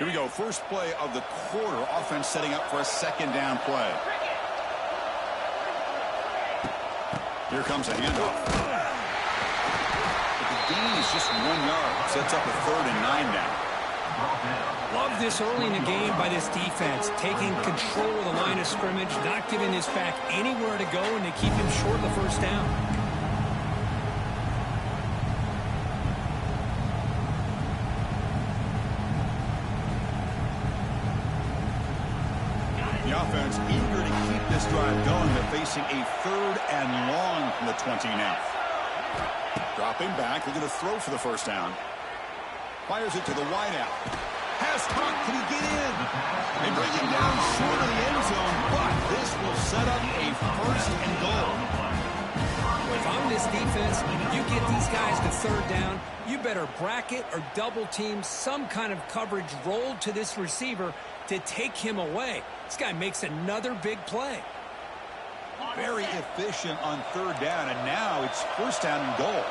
Here we go. First play of the quarter. Offense setting up for a second down play. Here comes a handoff. But the gain is just 1 yard. Sets up a 3rd and 9 now. Love this early in the game by this defense. Taking control of the line of scrimmage, not giving this back anywhere to go, and they keep him short of the first down. The offense eager to keep this drive going. They're facing a 3rd and long from the 20 now. Dropping back, looking to throw for the first down. Fires it to the wideout. Has Hunt. Can he get in? They bring him down short of the end zone, but this will set up a 1st and goal. If I'm this defense, you get these guys to 3rd down, you better bracket or double team some kind of coverage rolled to this receiver to take him away. This guy makes another big play. Very efficient on 3rd down, and now it's 1st down and goal.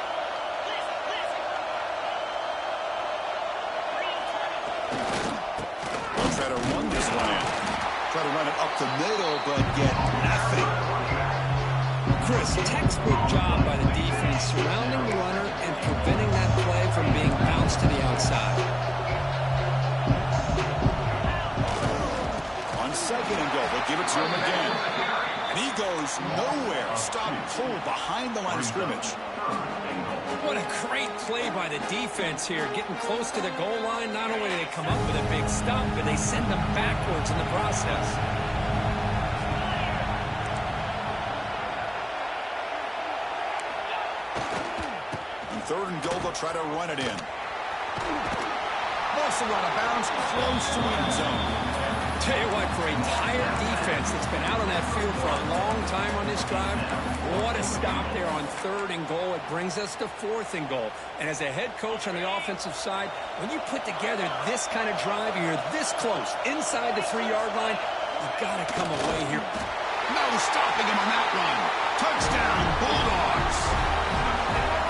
They'll try to run this one in. Try to run it up the middle, but get nothing. Chris, textbook job by the defense surrounding the runner and preventing that play from being bounced to the outside. On 2nd and goal, they'll give it to him again. And he goes nowhere. Stop cold behind the line of scrimmage. What a great play by the defense here. Getting close to the goal line, not only do they come up with a big stop, but they send them backwards in the process. On 3rd and goal, they'll try to run it in. Also out of bounds, close to the end zone. Tell you what, for a tired defense that's been out on that field for a long time on this drive, what a stop there on 3rd and goal. It brings us to 4th and goal. And as a head coach on the offensive side, when you put together this kind of drive and you're this close inside the 3-yard line, you've got to come away here. No stopping him on that run. Touchdown, Bulldogs.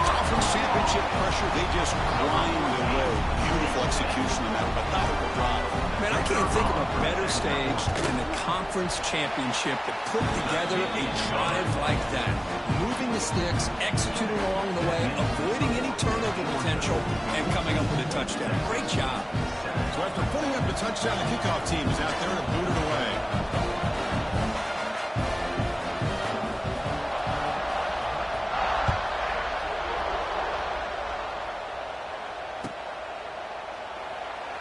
Conference championship pressure, they just grind away. Beautiful execution on that methodical drive. Man, I can't think of a better stage than the conference championship to put together a drive like that. Moving the sticks, executing along the way, avoiding any turnover potential, and coming up with a touchdown. Great job. So after putting up the touchdown, the kickoff team is out there to boot it away.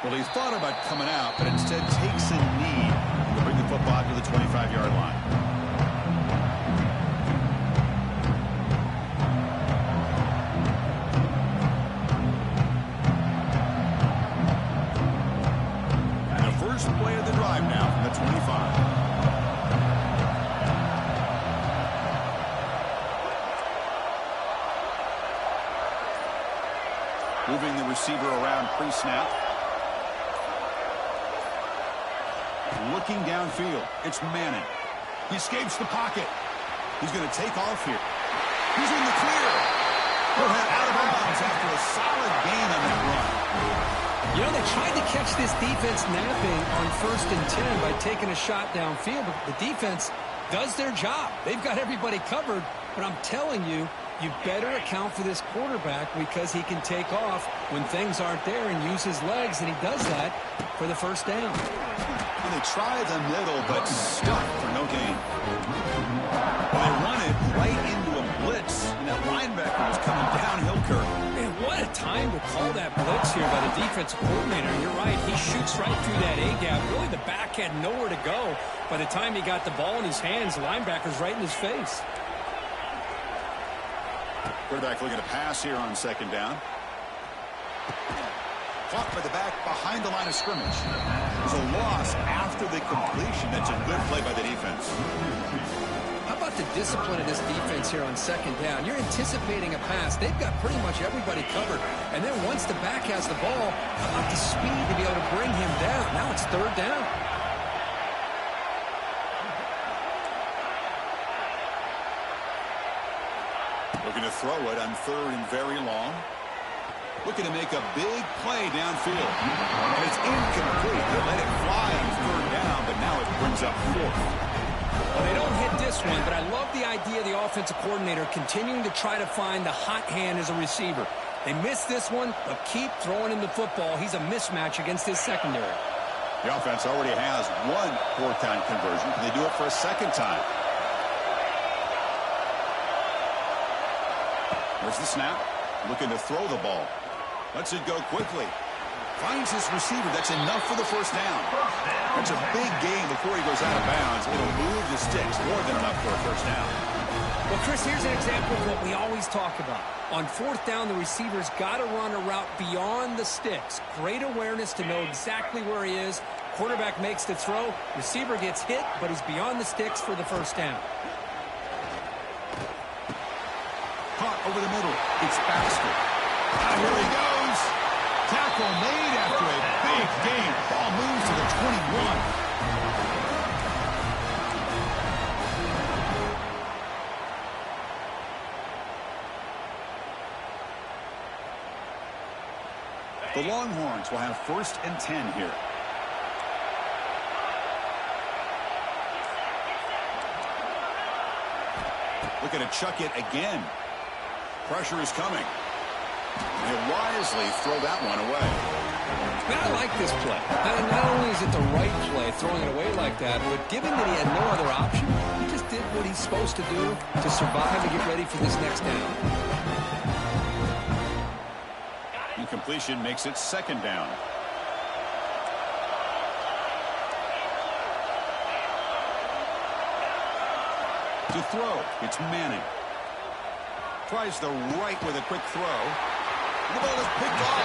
Well, he thought about coming out, but instead takes a knee to bring the football to the 25-yard line. And the first play of the drive now from the 25. Moving the receiver around pre-snap. Looking downfield. It's Manning. He escapes the pocket. He's going to take off here. He's in the clear. He'll head out of bounds after a solid gain on that run. You know, they tried to catch this defense napping on 1st and 10 by taking a shot downfield, but the defense does their job. They've got everybody covered, but I'm telling you, you better account for this quarterback because he can take off when things aren't there and use his legs, and he does that for the first down. And they try the middle, but stuck for no gain. Well, they run it right into a blitz, and that linebacker was coming downhill, Kirk. Man, what a time to call that blitz here by the defensive coordinator. You're right. He shoots right through that A-gap. Really, the back had nowhere to go. By the time he got the ball in his hands, the linebacker's right in his face. Quarterback looking to pass here on 2nd down. Caught by the back behind the line of scrimmage. There's a loss after the completion. That's a good play by the defense. How about the discipline of this defense here on 2nd down? You're anticipating a pass. They've got pretty much everybody covered. And then once the back has the ball, how about the speed to be able to bring him down? Now it's 3rd down. Looking to throw it on 3rd and very long. looking to make a big play downfield. And it's incomplete. They let it fly on third down, but now it brings up fourth. Well, they don't hit this one, but I love the idea of the offensive coordinator continuing to try to find the hot hand as a receiver. They missed this one, but keep throwing him the football. He's a mismatch against his secondary. The offense already has one fourth-down conversion. Can they do it for a second time? There's the snap. Looking to throw the ball. Lets it go quickly. Finds his receiver. That's enough for the first down. That's a big gain before he goes out of bounds. It'll move the sticks. More than enough for a first down. Well, Chris, here's an example of what we always talk about. On fourth down, the receiver's got to run a route beyond the sticks. Great awareness to know exactly where he is. Quarterback makes the throw. Receiver gets hit, but he's beyond the sticks for the first down. Caught over the middle. It's Baxter. Here he goes. Tackle made after a big gain. Ball moves to the 21. The Longhorns will have 1st and 10 here. Looking to chuck it again. Pressure is coming. He'll wisely throw that one away. Man, I like this play. Not only is it the right play, throwing it away like that, but given that he had no other option, he just did what he's supposed to do to survive and get ready for this next down. Incompletion makes it 2nd down. To throw, it's Manning. Tries the right with a quick throw. The ball is picked off.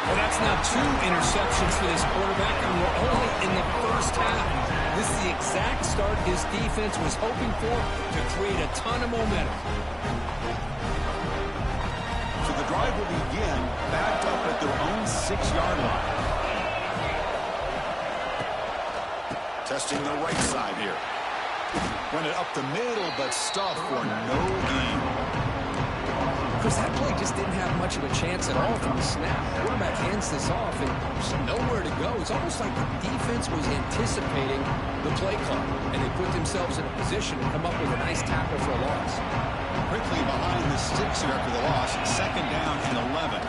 Well, that's now 2 interceptions for this quarterback, and we're only in the first half. This is the exact start his defense was hoping for to create a ton of momentum. So the drive will begin backed up at their own 6-yard line. Testing the right side here. Run it up the middle, but stuffed for no gain. Chris, that play just didn't have much of a chance at all from the snap. The quarterback hands this off, and there's nowhere to go. It's almost like the defense was anticipating the play clock, and they put themselves in a position to come up with a nice tackle for a loss. Quickly behind the sticks here after the loss. 2nd down and 11.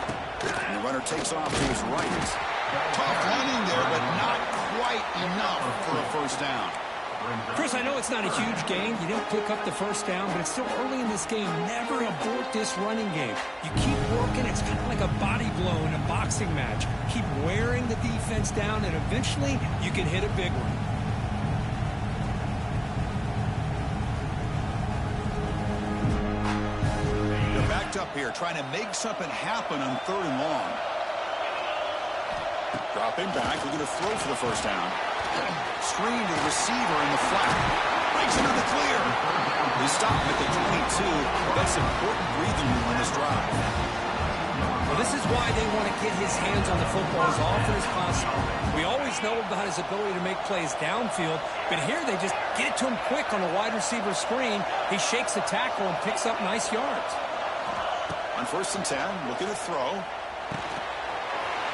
And the runner takes off to his right. Tough running there, but not quite enough for a first down. Chris, I know it's not a huge gain. You didn't pick up the first down, but it's still early in this game. Never abort this running game. You keep working. It's kind of like a body blow in a boxing match. Keep wearing the defense down, and eventually you can hit a big one. They're backed up here, trying to make something happen on 3rd and long. Dropping back, looking to throw for the first down. Screen to the receiver in the flat. Breaks into the clear. They stop him at the 22. That's important breathing room on this drive. Well, this is why they want to get his hands on the football as often as possible. We always know about his ability to make plays downfield, but here they just get it to him quick on a wide receiver screen. He shakes the tackle and picks up nice yards. On 1st and 10, looking to throw.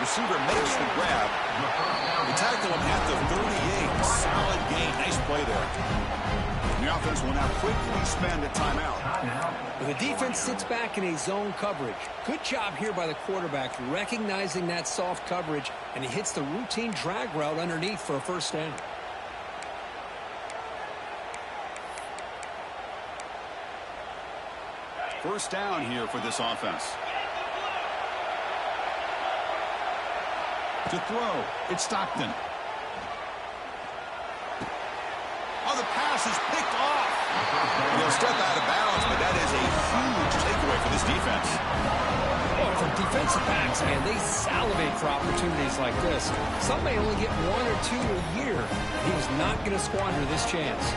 Receiver makes the grab. They tackle him at the 38. Solid gain. Nice play there. And the offense will now quickly spend a timeout. Well, the defense sits back in a zone coverage. Good job here by the quarterback recognizing that soft coverage, and he hits the routine drag route underneath for a first down. First down here for this offense. To throw, it's Stockton. Oh, the pass is picked off. He'll step out of bounds, but that is a huge takeaway for this defense. Well, for defensive backs, man, they salivate for opportunities like this. Some may only get 1 or 2 a year. He was not going to squander this chance.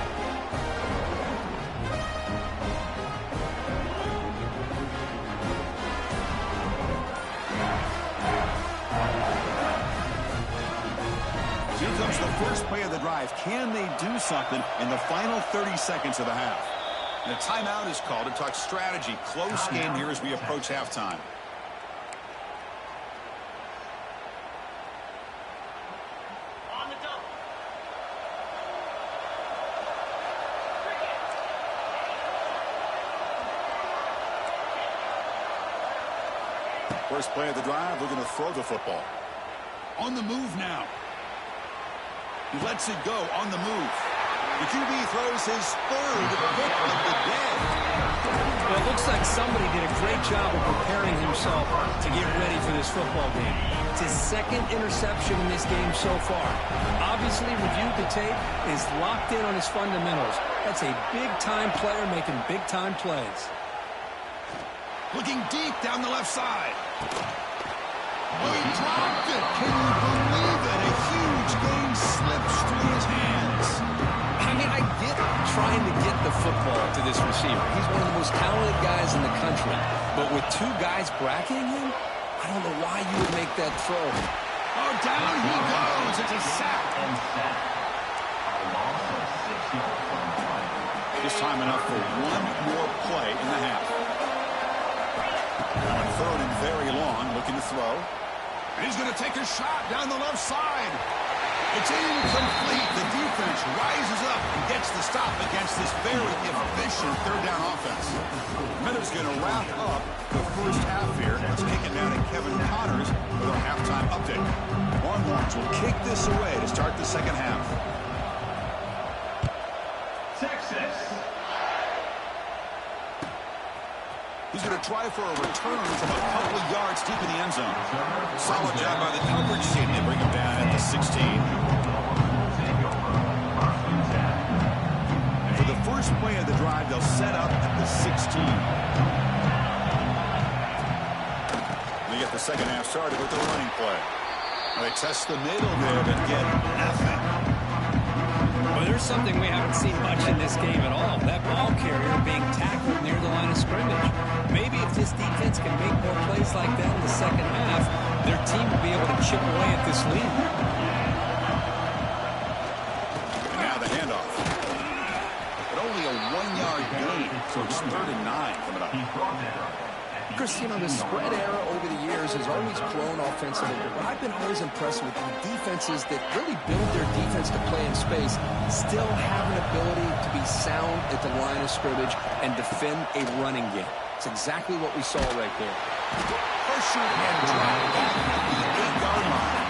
Here comes the first play of the drive. Can they do something in the final 30 seconds of the half? And a timeout is called to talk strategy. Close game here as we approach halftime. First play of the drive, we're going to throw the football. On the move now. He lets it go on the move. The QB throws his third pick of the day. Well, it looks like somebody did a great job of preparing himself to get ready for this football game. It's his second interception in this game so far. Obviously, reviewed the tape, is locked in on his fundamentals. That's a big-time player making big-time plays. Looking deep down the left side. Oh, he dropped it. Can you believe it? A huge game slips through his hands. I mean, I get trying to get the football to this receiver. He's one of the most talented guys in the country. But with two guys bracketing him, I don't know why you would make that throw. Oh, down he goes. It's a sack. Just time enough for one more play in the half. Now on third and very long, looking to throw. And he's going to take a shot down the left side. It's incomplete. The defense rises up and gets the stop against this very efficient third down offense. Miller's going to wrap up the first half here. Let's kick it down to Kevin Connors with our halftime update. Longhorns will kick this away to start the second half. Texas. He's going to try for a return from a couple of yards deep in the end zone. Solid job by the coverage team. They bring him down at the 16. And for the first play of the drive, they'll set up at the 16. They get the second half started with the running play. They test the middle there, but get nothing. Well, there's something we haven't seen much in this game at all. That ball carrier being tackled near the line of scrimmage. Maybe if this defense can make more plays like that in the second half, their team will be able to chip away at this lead. And now the handoff. But only a 1-yard gain, so it's 3rd and 9 coming up. Chris, you know, the spread era over the years has always grown offensively, but I've been always impressed with the defenses that really build their defense to play in space, still have an ability to be sound at the line of scrimmage and defend a running game. It's exactly what we saw right there. Pressure and drop back at the 8-yard line.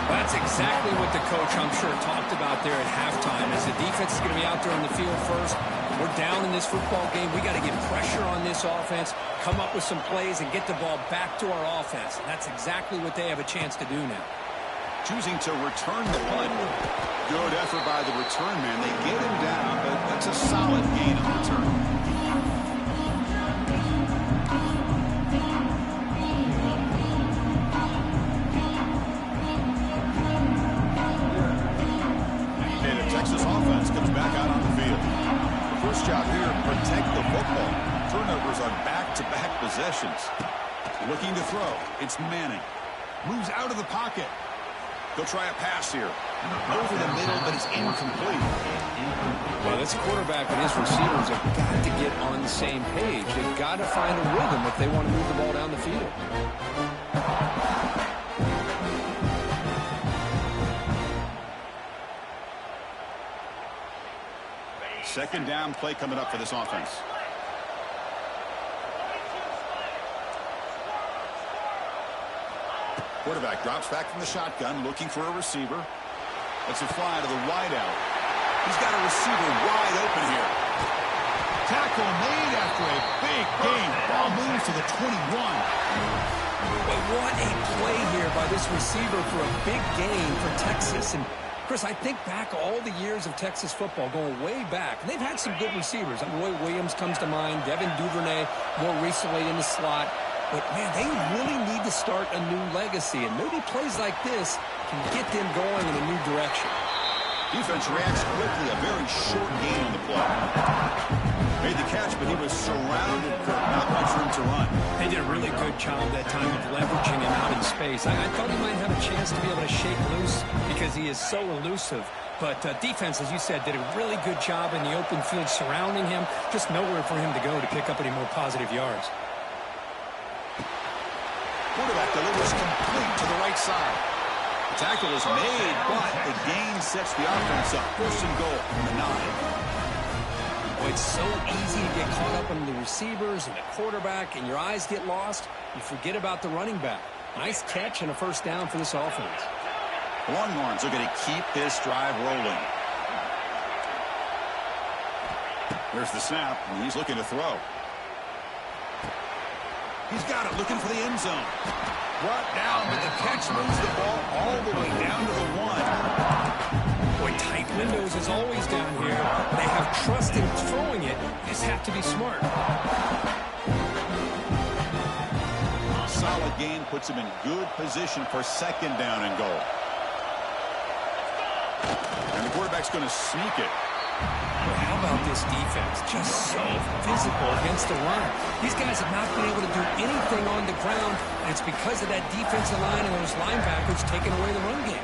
That's exactly what the coach, I'm sure, talked about there at halftime, as the defense is going to be out there on the field first. We're down in this football game. We got to get pressure on this offense, come up with some plays, and get the ball back to our offense. And that's exactly what they have a chance to do now. Choosing to return the punt. Good effort by the return man. They get him down, but that's a solid gain on return. And the Texas offense comes back out on the field. First job here, protect the football. Turnovers on back-to-back possessions. Looking to throw. It's Manning. Moves out of the pocket. He'll try a pass here. Over the middle, but it's incomplete. Well, this quarterback and his receivers have got to get on the same page. They've got to find a rhythm if they want to move the ball down the field. Second down play coming up for this offense. Quarterback drops back from the shotgun, looking for a receiver. That's a fly to the wideout. He's got a receiver wide open here. Tackle made after a big gain. Ball moves to the 21. But what a play here by this receiver for a big gain for Texas. And Chris, I think back all the years of Texas football, going way back, and they've had some good receivers. Roy Williams comes to mind, Devin Duvernay more recently in the slot. But, man, they really need to start a new legacy, and maybe plays like this can get them going in a new direction. Defense reacts quickly, a very short gain on the play. Made the catch, but he was surrounded, not much room to run. They did a really good job that time of leveraging him out in space. I thought he might have a chance to be able to shake loose because he is so elusive. But defense, as you said, did a really good job in the open field surrounding him. Just nowhere for him to go to pick up any more positive yards. Quarterback delivers complete to the right side. The tackle is made, but the gain sets the offense up. First and goal from the 9. Well, it's so easy to get caught up on the receivers and the quarterback, and your eyes get lost. You forget about the running back. Nice catch and a first down for this offense. The Longhorns are going to keep this drive rolling. There's the snap, and he's looking to throw. He's got it, looking for the end zone. Brought down, but the catch moves the ball all the way down to the 1. Boy, tight windows is always down here. They have trust in throwing it. You just have to be smart. Solid gain puts him in good position for second down and goal. And the quarterback's going to sneak it. Well, how about this defense? Just so physical against the run. These guys have not been able to do anything on the ground, and it's because of that defensive line and those linebackers taking away the run game.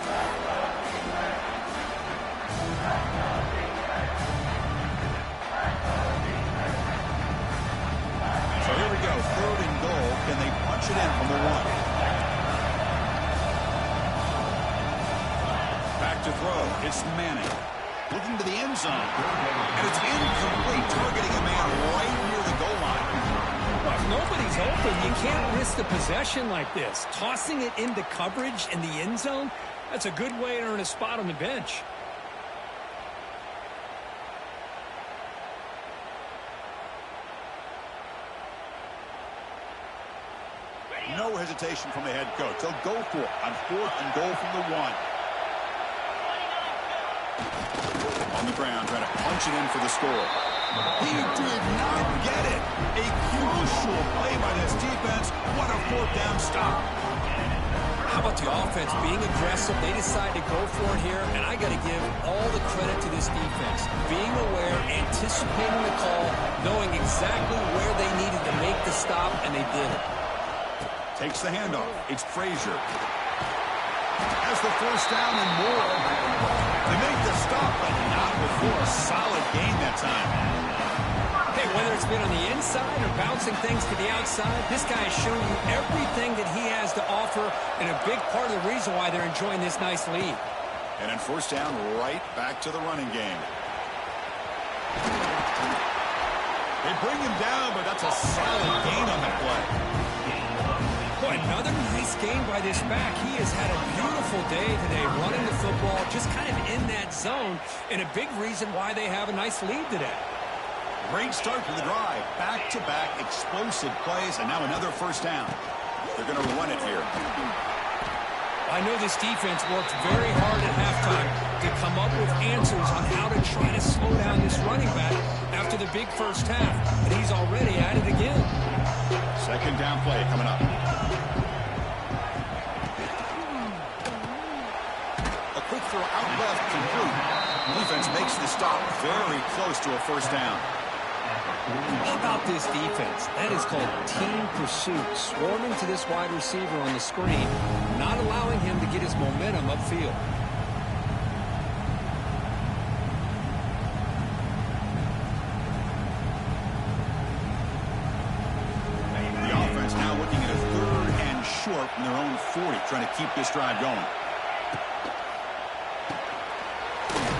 So here we go, third and goal. Can they punch it in from the 1? Back to throw. It's Manning. Looking to the end zone. And it's incomplete, targeting a man right near the goal line. Well, if nobody's open, you can't risk the possession like this. Tossing it into coverage in the end zone, that's a good way to earn a spot on the bench. No hesitation from the head coach. They'll go for it on fourth and goal from the 1. On the ground, trying to punch it in for the score. He did not get it. A crucial play by this defense. What a fourth down stop. How about the offense being aggressive? They decide to go for it here, and I got to give all the credit to this defense. Being aware, anticipating the call, knowing exactly where they needed to make the stop, and they did it. Takes the handoff. It's Frazier. Has the first down and more. They make the stop, but not before a solid gain that time. Hey, whether it's been on the inside or bouncing things to the outside, this guy is showing you everything that he has to offer, and a big part of the reason why they're enjoying this nice lead. And in first down, right back to the running game. They bring him down, but that's a solid gain on the play. Boy, another nice game by this back. He has had a beautiful day today running the football, just kind of in that zone, and a big reason why they have a nice lead today. Great start to the drive. Back-to-back explosive plays, and now another first down. They're going to run it here. I know this defense worked very hard at halftime to come up with answers on how to try to slow down this running back after the big first half, and he's already at it again. Second down play coming up. A quick throw out left, complete. Defense makes the stop very close to a first down. How about this defense? That is called team pursuit. Swarming to this wide receiver on the screen, not allowing him to get his momentum upfield. The offense now looking at a third and short from their own 40, trying to keep this drive going.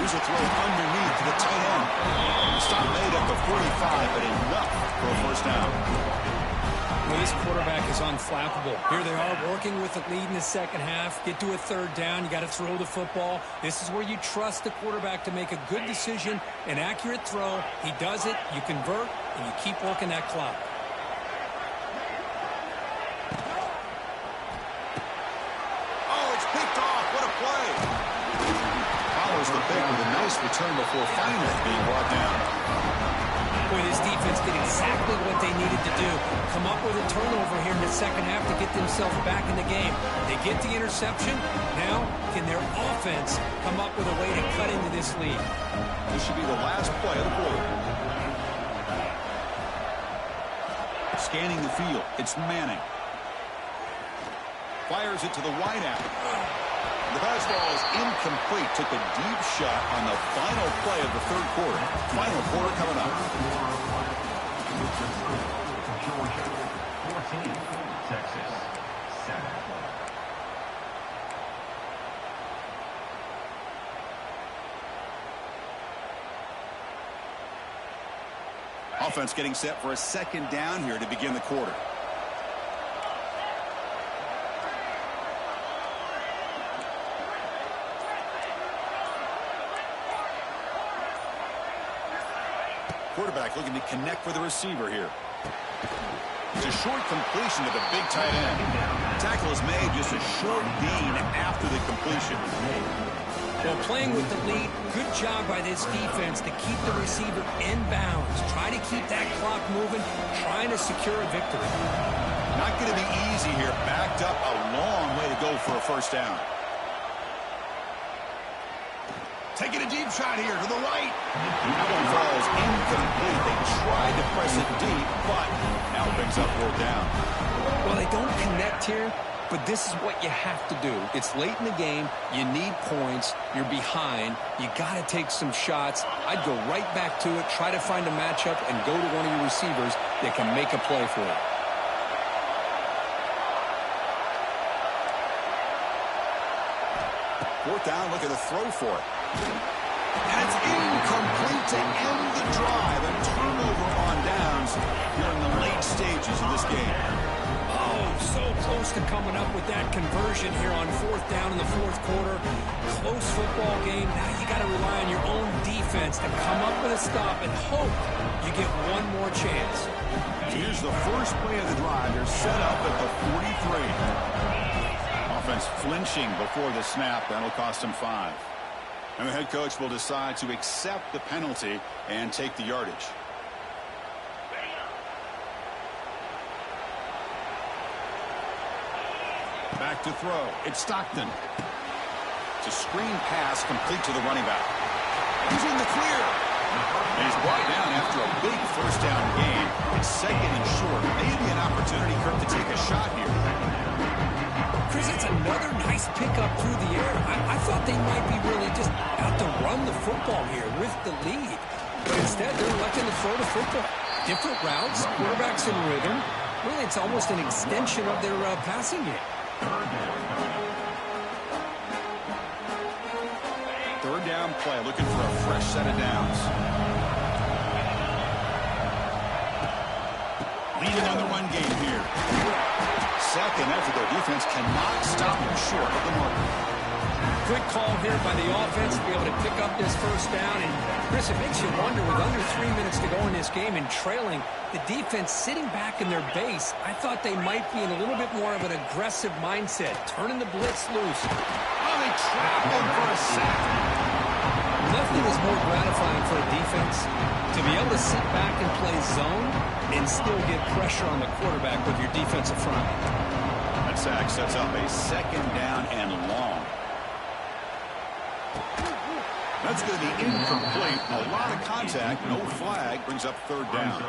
Here's a throw underneath to the tight end. Stop made at the 45, but enough for a first down. Well, this quarterback is unflappable. Here they are working with the lead in the second half. Get to a third down. You got to throw the football. This is where you trust the quarterback to make a good decision, an accurate throw. He does it, you convert, and you keep working that clock. Oh, it's picked off. What a play. Follows the pick with a nice return before finally being brought down. Boy, this defense did exactly what they needed to do. Come up with a turnover here in the second half to get themselves back in the game. They get the interception. Now, can their offense come up with a way to cut into this lead? This should be the last play of the quarter. Scanning the field. It's Manning. Fires it to the wideout. The fastball is incomplete. Took a deep shot on the final play of the third quarter. Final quarter coming up. Georgia, 14, Texas, 7. Offense getting set for a second down here to begin the quarter. Quarterback looking to connect with the receiver here. It's a short completion to the big tight end. Tackle is made, just a short gain after the completion. Well, playing with the lead, good job by this defense to keep the receiver in bounds. Try to keep that clock moving, trying to secure a victory. Not going to be easy here. Backed up a long way to go for a first down. Taking a deep shot here to the right. That one falls incomplete. They tried to press it deep, but now it brings up fourth down. Well, they don't connect here, but this is what you have to do. It's late in the game. You need points. You're behind. You got to take some shots. I'd go right back to it, try to find a matchup, and go to one of your receivers that can make a play for it. Fourth down, looking to throw for it. That's incomplete to end the drive. A turnover on downs here in the late stages of this game. Oh, so close to coming up with that conversion here on fourth down in the fourth quarter. Close football game. Now you got to rely on your own defense to come up with a stop and hope you get one more chance. Here's the first play of the drive. They're set up at the 43. Offense flinching before the snap. That'll cost him 5. And the head coach will decide to accept the penalty and take the yardage. Back to throw. It's Stockton. It's a screen pass complete to the running back. He's in the clear. And he's brought down after a big first down gain. It's second and short. Maybe an opportunity, Kirk, to take a shot here. Chris, it's another nice pickup through the air. I thought they might be really just out to run the football here with the lead. But instead, they're electing to throw the football. Different routes, quarterbacks in rhythm. Really, it's almost an extension of their passing game. Third down play, looking for a fresh set of downs. Leading on the run game here. Second after their defense cannot stop them short of the mark. Good call here by the offense to be able to pick up this first down. And, Chris, it makes you wonder, with under 3 minutes to go in this game and trailing, the defense sitting back in their base, I thought they might be in a little bit more of an aggressive mindset, turning the blitz loose. Oh, they trap him for a sack. Nothing is more gratifying for a defense to be able to sit back and play zone and still get pressure on the quarterback with your defensive front. That sack sets up a second down and long. That's going to be incomplete. A lot of contact, no flag, brings up third down.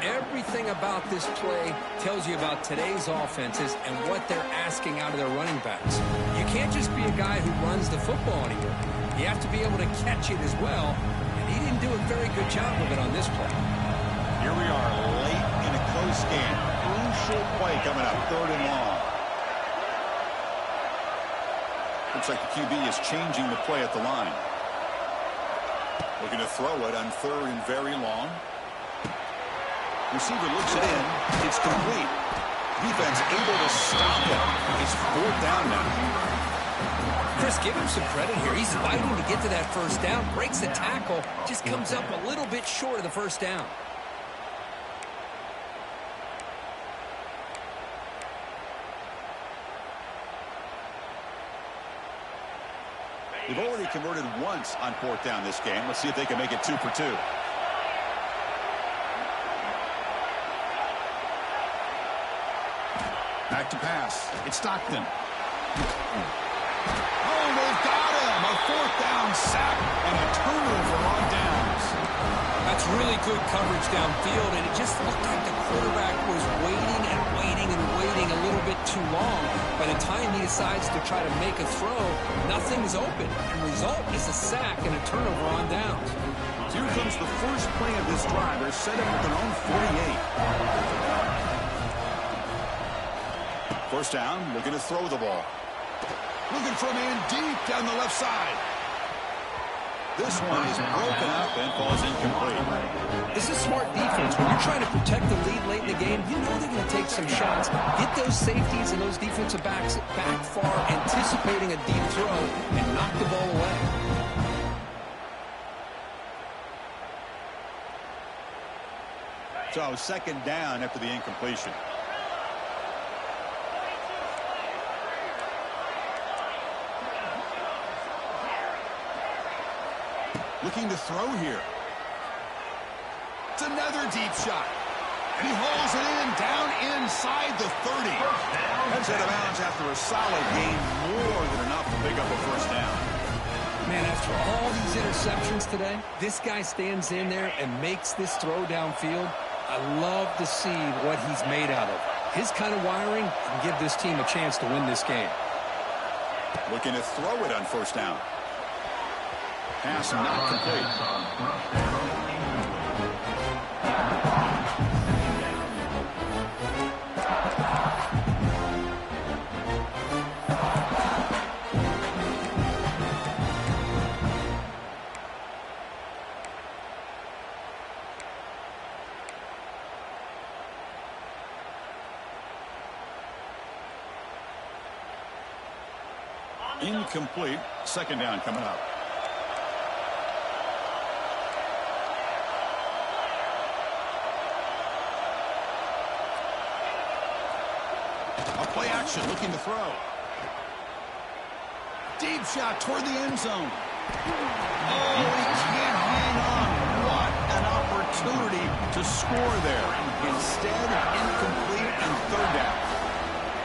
Everything about this play tells you about today's offenses and what they're asking out of their running backs. You can't just be a guy who runs the football anymore. You have to be able to catch it as well, and he didn't do a very good job of it on this play. Here we are late in a close game. Crucial play coming up, third and long. Looks like the QB is changing the play at the line. Looking to throw it on third and very long. Receiver looks it in. It's complete. Defense able to stop it. It's fourth down now. Chris, give him some credit here. He's fighting to get to that first down. Breaks the tackle. Just comes up a little bit short of the first down. They've already converted once on fourth down this game. Let's see if they can make it 2 for 2. Back to pass. It's Stockton. Oh, they've got him. A fourth down sack and a turnover on downs. That's really good coverage downfield, and it just looked like the quarterback was waiting and waiting and waiting a little bit too long. By the time he decides to try to make a throw, nothing's open. And result is a sack and a turnover on downs. Here comes the first play of this drive. They're set up at their own 48. First down, looking to throw the ball. Looking for a man deep down the left side. This one is broken up and falls incomplete. This is smart defense. When you're trying to protect the lead late in the game, you know they're going to take some shots. Get those safeties and those defensive backs back far, anticipating a deep throw, and knock the ball away. So second down after the incompletion. Looking to throw here. It's another deep shot. And he hauls it in down inside the 30. Heads out of bounds after a solid gain, more than enough to pick up a first down. Man, after all these interceptions today, this guy stands in there and makes this throw downfield. I love to see what he's made out of. His kind of wiring can give this team a chance to win this game. Looking to throw it on first down. Pass not complete. Incomplete. Second down coming up. A play action looking to throw. Deep shot toward the end zone. Oh, he can't hang on. What an opportunity to score there. Instead, incomplete and third down.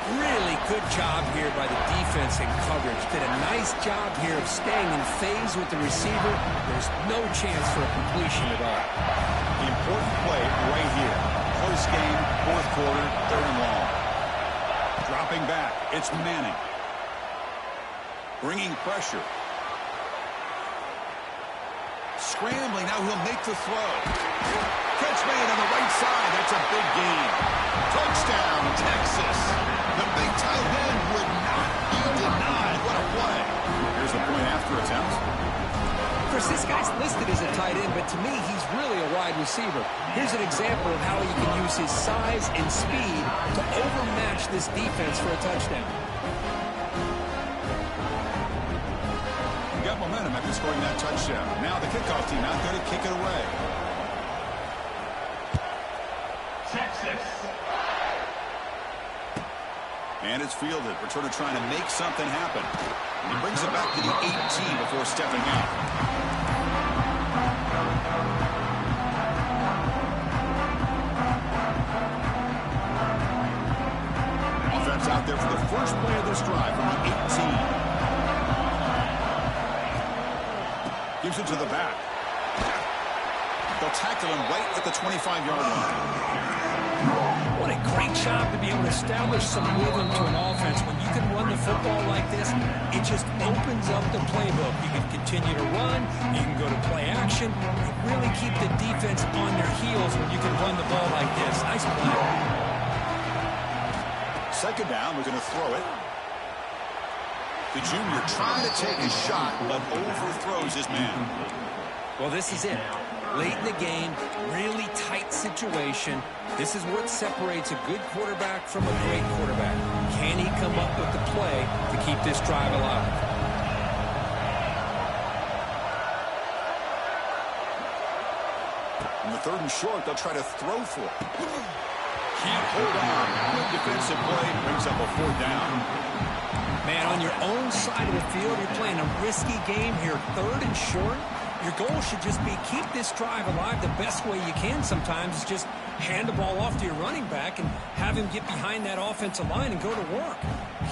Really good job here by the defense in coverage. Did a nice job here of staying in phase with the receiver. There's no chance for a completion at all. Important play right here. Close game, fourth quarter, third and long. Dropping back, it's Manning. Bringing pressure. Scrambling, now he'll make the throw. Catch made on the right side, that's a big gain. Touchdown, Texas. The big tight end would not be denied. What a play. Here's the point after attempt. Of course, this guy's listed as a tight end, but to me, he's really a wide receiver. Here's an example of how he can use his size and speed to overmatch this defense for a touchdown. Got momentum after scoring that touchdown. Now the kickoff team out there to kick it away. Texas. And it's fielded. Returner trying to make something happen. He brings it back to the 18 before stepping out. Offense out there for the first play of this drive from the 18. Gives it to the back. They'll tackle him right at the 25-yard line. What a great job to be able to establish some rhythm to an offense. When you can run the football like this, it just opens up the playbook. You can continue to run. You can go to play action. You really keep the defense on their heels when you can run the ball like this. Nice play. Second down, we're going to throw it. The junior trying to take a shot, but overthrows his man. Well, this is it. Late in the game, really tight situation. This is what separates a good quarterback from a great quarterback. Can he come up with the play to keep this drive alive? In the third and short, they'll try to throw for it. Can't hold on. Good defensive play brings up a fourth down. Man, on your own side of the field, you're playing a risky game here. Third and short. Your goal should just be keep this drive alive the best way you can sometimes. Is just hand the ball off to your running back and have him get behind that offensive line and go to work.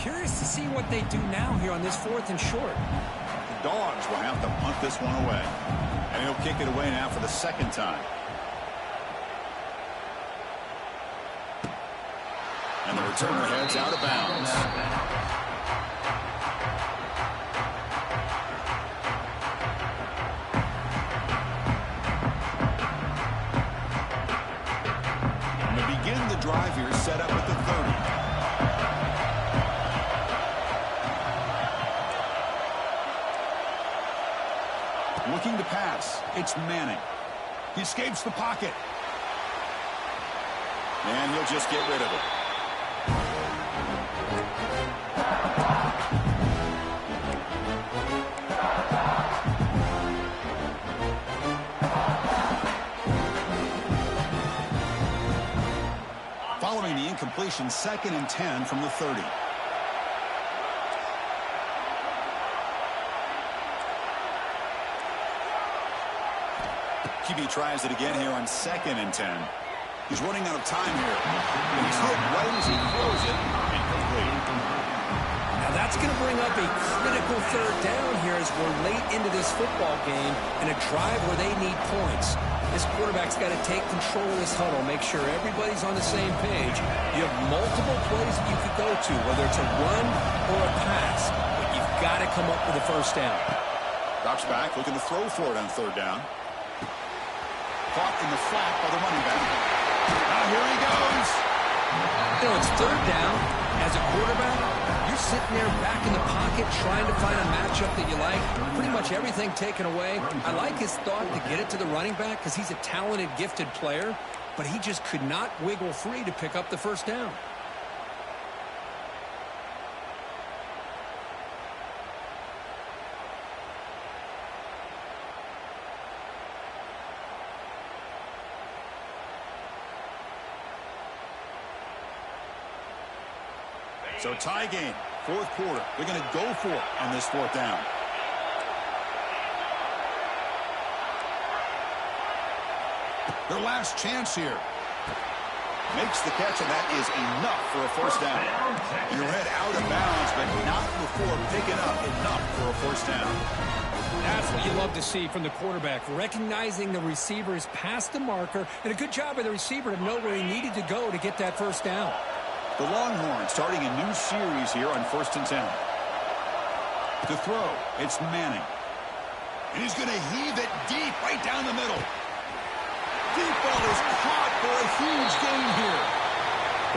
Curious to see what they do now here on this fourth and short. The Dogs will have to punt this one away. And he'll kick it away now for the second time. And the returner heads out of bounds. Drive here set up at the 30. Looking to pass. It's Manning. He escapes the pocket. And he'll just get rid of it. Following the incompletion, 2nd and 10 from the 30. QB tries it again here on 2nd and 10. He's running out of time here. And he's hit right as he throws it. Incomplete. Now that's going to bring up a critical 3rd down here as we're late into this football game in a drive where they need points. This quarterback's got to take control of this huddle, make sure everybody's on the same page. You have multiple plays that you could go to, whether it's a run or a pass, but you've got to come up with a 1st down. Drops back, looking to throw for it on 3rd down. Caught in the flat by the running back. Now here he goes. You know, it's 3rd down. As a quarterback, you're sitting there back in the pocket trying to find a matchup that you like. Pretty much everything taken away. I like his thought to get it to the running back because he's a talented, gifted player, but he just could not wiggle free to pick up the 1st down. So tie game, 4th quarter. They're going to go for it on this 4th down. Their last chance here. Makes the catch, and that is enough for a 1st down. Your head out of bounds, but not before picking up enough for a 1st down. That's what you love to see from the quarterback, recognizing the receiver is past the marker, and a good job by the receiver to know where he needed to go to get that 1st down. The Longhorns starting a new series here on 1st and 10. To throw, it's Manning. And he's going to heave it deep right down the middle. Deep ball is caught for a huge gain here.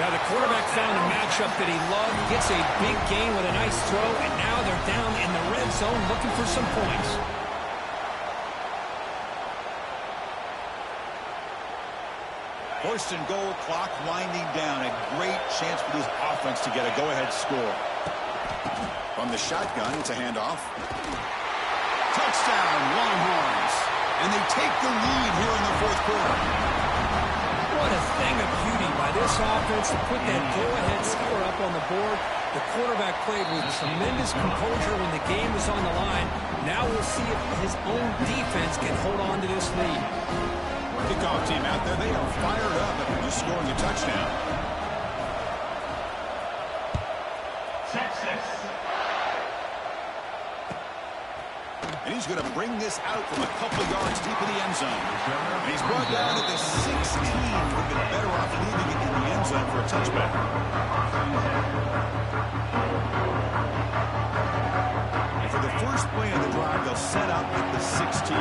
Now the quarterback found a matchup that he loved, gets a big gain with a nice throw, and now they're down in the red zone looking for some points. 1st and goal, clock winding down. A great chance for this offense to get a go-ahead score. From the shotgun, it's a handoff. Touchdown, Longhorns. And they take the lead here in the 4th quarter. What a thing of beauty by this offense to put that go-ahead score up on the board. The quarterback played with tremendous composure when the game was on the line. Now we'll see if his own defense can hold on to this lead. Kickoff team out there. They are fired up after just scoring a touchdown. And he's going to bring this out from a couple of yards deep in the end zone. And he's brought down at the 16. Would have been better off leaving it in the end zone for a touchback. And for the first play of the drive, they'll set up at the 16.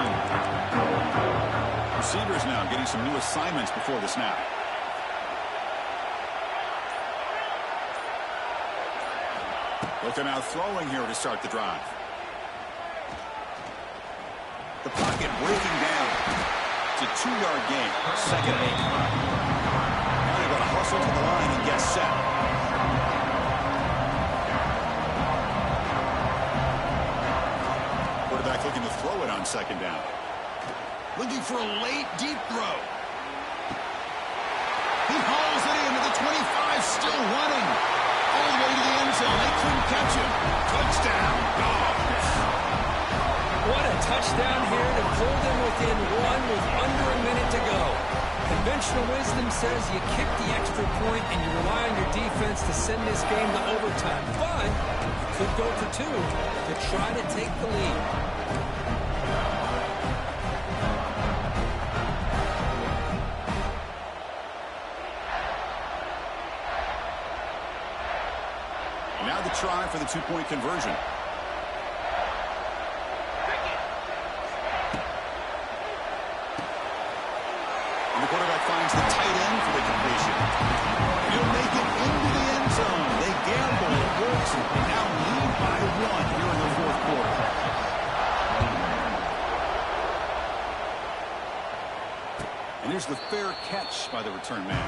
Receivers now getting some new assignments before the snap. Look at now throwing here to start the drive. The pocket breaking down. It's a 2-yard gain. 2nd and 8. Now they're going to hustle to the line and get set. Quarterback looking to throw it on 2nd down. Looking for a late, deep throw. He hauls it into the 25, still running. All the way to the end zone. They couldn't catch him. Touchdown, Dogs. What a touchdown here to pull them within 1 with under a minute to go. Conventional wisdom says you kick the extra point and you rely on your defense to send this game to overtime. But you could go for 2 to try to take the lead. Now the try for the 2-point conversion. And the quarterback finds the tight end for the completion. He'll make it into the end zone. They gamble. It works. They now lead by 1 here in the 4th quarter. was the fair catch by the return man.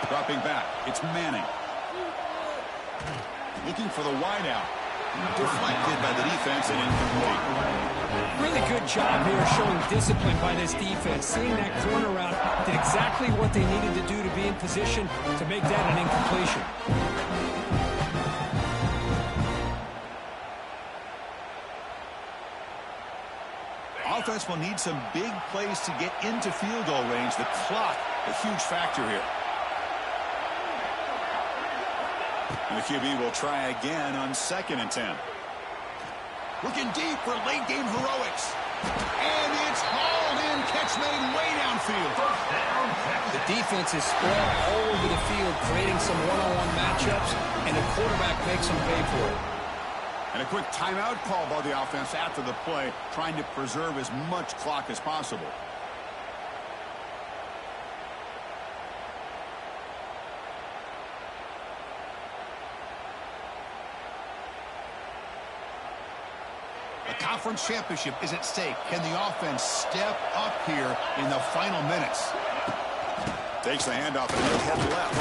Dropping back, it's Manning. Looking for the wideout. Deflected by the defense and incomplete. Really good job here showing discipline by this defense. Seeing that corner route, did exactly what they needed to do to be in position to make that an incompletion. Offense will need some big plays to get into field goal range. The clock, a huge factor here. And the QB will try again on 2nd and 10. Looking deep for late-game heroics. And it's hauled in. Catch made way downfield. The defense is spread all over the field, creating some one-on-one matchups, and the quarterback makes them pay for it. And a quick timeout call by the offense after the play, trying to preserve as much clock as possible. A conference championship is at stake. Can the offense step up here in the final minutes? Takes the handoff and head left.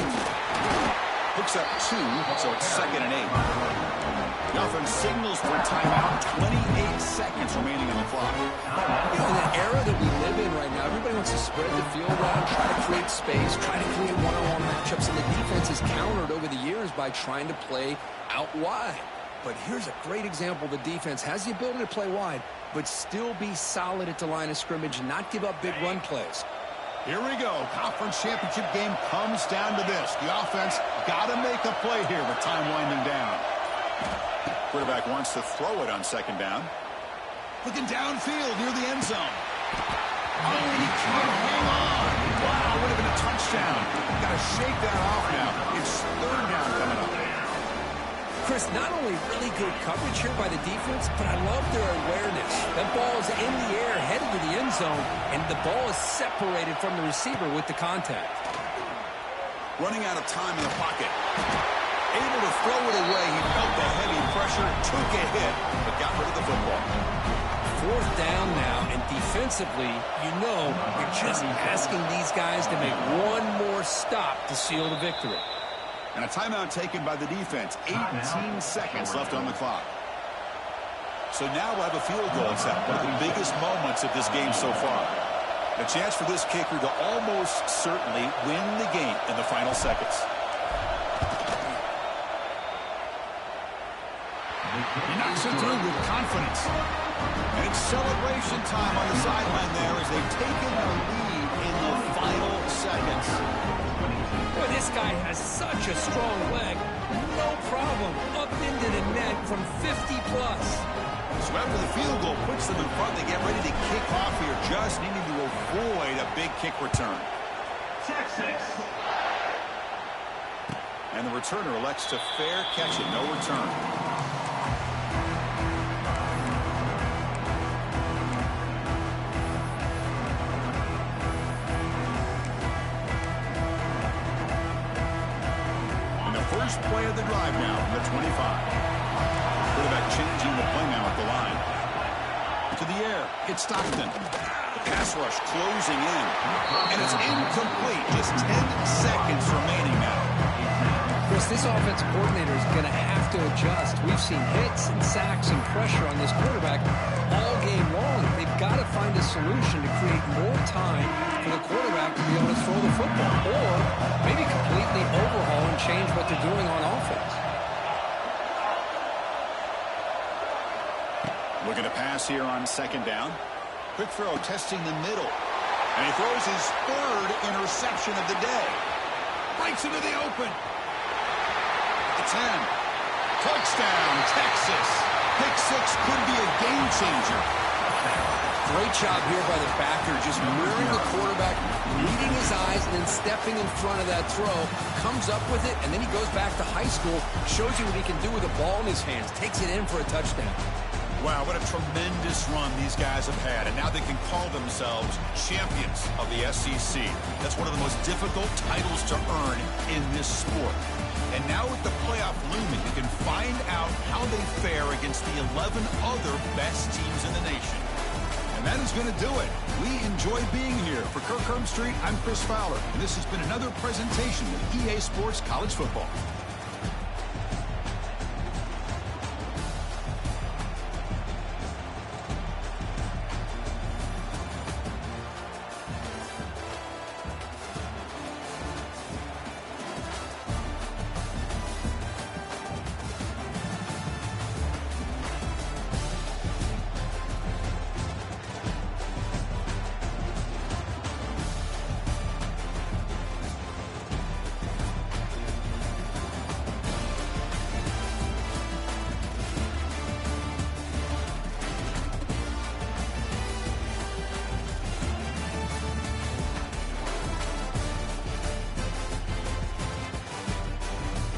Picks up 2, so it's 2nd and 8. The offense signals for timeout. 28 seconds remaining on the clock. You know, in the era that we live in right now, everybody wants to spread the field around, try to create space, try to create one-on-one matchups, and the defense is countered over the years by trying to play out wide. But here's a great example. The defense has the ability to play wide, but still be solid at the line of scrimmage and not give up big run plays. Here we go. Conference championship game comes down to this. The offense got to make a play here with time winding down. Quarterback wants to throw it on 2nd down. Looking downfield near the end zone. Oh, and he can't hang on. Wow, would have been a touchdown. Got to shake that off now. It's 3rd down coming up. Chris, not only really good coverage here by the defense, but I love their awareness. That ball is in the air, headed to the end zone, and the ball is separated from the receiver with the contact. Running out of time in the pocket. Able to throw it away. He felt the heavy pressure, took a hit, but got rid of the football. 4th down now, and defensively, you know, you're just asking these guys to make one more stop to seal the victory. And a timeout taken by the defense. 18 seconds left on the clock. So now we'll have a field goal attempt. One of the biggest moments of this game so far. A chance for this kicker to almost certainly win the game in the final seconds. He knocks it through with confidence. And it's celebration time on the sideline there as they've taken the lead in the final seconds. Boy, this guy has such a strong leg. No problem. Up into the net from 50-plus. So after the field goal puts them in front, they get ready to kick off here, just needing to avoid a big kick return. Texas. And the returner elects to fair catch it, no return. First play of the drive now from the 25. Quarterback changing the play now at the line. To the air, it's Stockton. The pass rush closing in. And it's incomplete. Just 10 seconds remaining now. Chris, this offensive coordinator is going to have to adjust. We've seen hits and sacks and pressure on this quarterback all game long. They've got to find a solution to create more time for the quarterback to be able to throw the football, or maybe completely overhaul and change what they're doing on offense. Looking to pass here on 2nd down. Quick throw, testing the middle. And he throws his 3rd interception of the day. Breaks into the open. The 10. Touchdown, Texas. Pick 6 could be a game changer. Great job here by the backer, just mirroring the quarterback, reading his eyes, and then stepping in front of that throw, comes up with it, and then he goes back to high school, shows you what he can do with a ball in his hands, takes it in for a touchdown. Wow, what a tremendous run these guys have had, and now they can call themselves champions of the SEC. That's one of the most difficult titles to earn in this sport. And now with the playoff looming, you can find out how they fare against the 11 other best teams in the nation. And that is going to do it. We enjoy being here. For Kirk Herbstreit, I'm Chris Fowler, and this has been another presentation of EA Sports College Football.